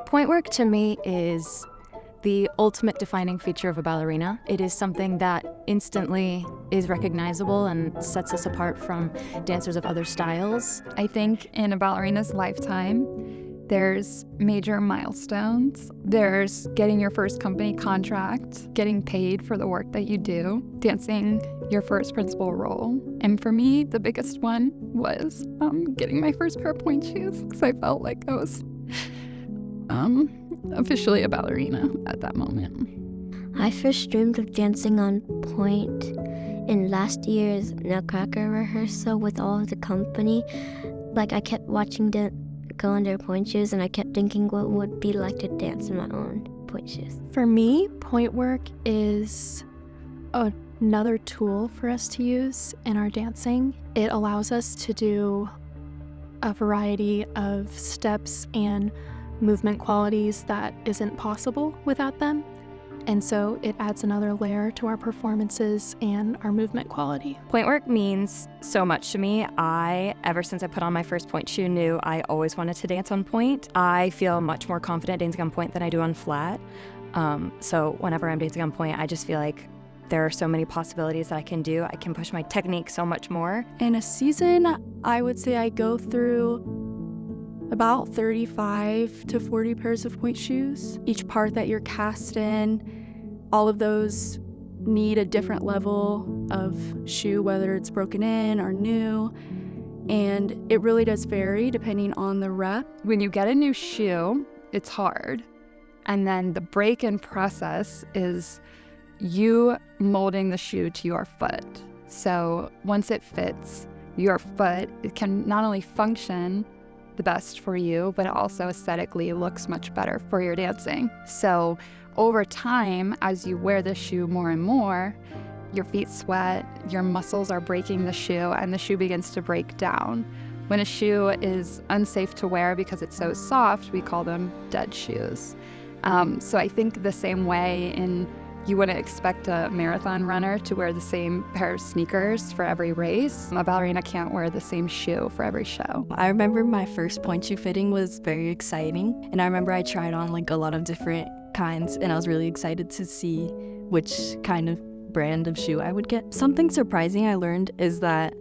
Pointe work to me is the ultimate defining feature of a ballerina. It is something that instantly is recognizable and sets us apart from dancers of other styles. I think in a ballerina's lifetime, there's major milestones. There's getting your first company contract, getting paid for the work that you do, dancing your first principal role. And for me, the biggest one was getting my first pair of pointe shoes, because I felt like I was officially a ballerina at that moment. I first dreamed of dancing on Pointe in last year's Nutcracker rehearsal with all of the company. Like, I kept watching them go on their pointe shoes, and I kept thinking what it would be like to dance in my own pointe shoes. For me, pointe work is another tool for us to use in our dancing. It allows us to do a variety of steps and movement qualities that isn't possible without them. And so it adds another layer to our performances and our movement quality. Pointe work means so much to me. Ever since I put on my first pointe shoe, knew I always wanted to dance on pointe. I feel much more confident dancing on pointe than I do on flat. So whenever I'm dancing on pointe, I just feel like there are so many possibilities that I can do. I can push my technique so much more. In a season, I would say I go through about 35 to 40 pairs of pointe shoes. Each part that you're cast in, all of those need a different level of shoe, whether it's broken in or new. And it really does vary depending on the rep. When you get a new shoe, it's hard. And then the break-in process is you molding the shoe to your foot. So once it fits your foot, it can not only function the best for you, but it also aesthetically looks much better for your dancing. So over time, as you wear the shoe more and more, your feet sweat, your muscles are breaking the shoe, and the shoe begins to break down. When a shoe is unsafe to wear because it's so soft, we call them dead shoes. So I think the same way you wouldn't expect a marathon runner to wear the same pair of sneakers for every race. A ballerina can't wear the same shoe for every show. I remember my first pointe shoe fitting was very exciting. And I remember I tried on like a lot of different kinds, and I was really excited to see which kind of brand of shoe I would get. Something surprising I learned is that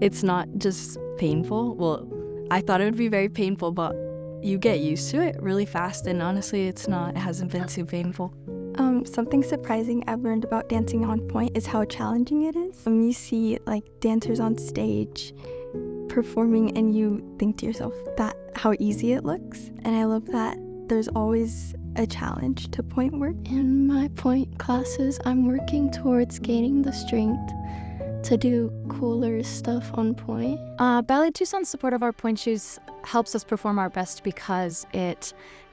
it's not just painful. Well, I thought it would be very painful, but you get used to it really fast, and honestly, it hasn't been too painful. Something surprising I've learned about dancing on pointe is how challenging it is. You see like dancers on stage performing, and you think to yourself how easy it looks. And I love that there's always a challenge to pointe work. In my pointe classes, I'm working towards gaining the strength to do cooler stuff on pointe. Ballet Tucson's support of our pointe shoes helps us perform our best because it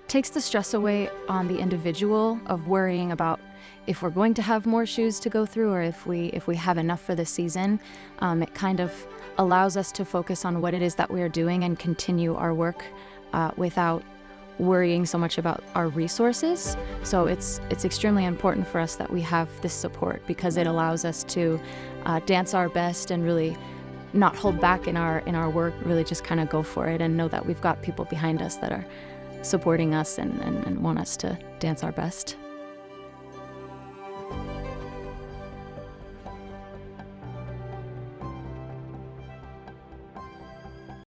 takes the stress away on the individual of worrying about if we're going to have more shoes to go through or if we have enough for the season. It kind of allows us to focus on what it is that we are doing and continue our work without worrying so much about our resources. So it's extremely important for us that we have this support because it allows us to dance our best and really not hold back in our work, really just kind of go for it and know that we've got people behind us that are supporting us and want us to dance our best.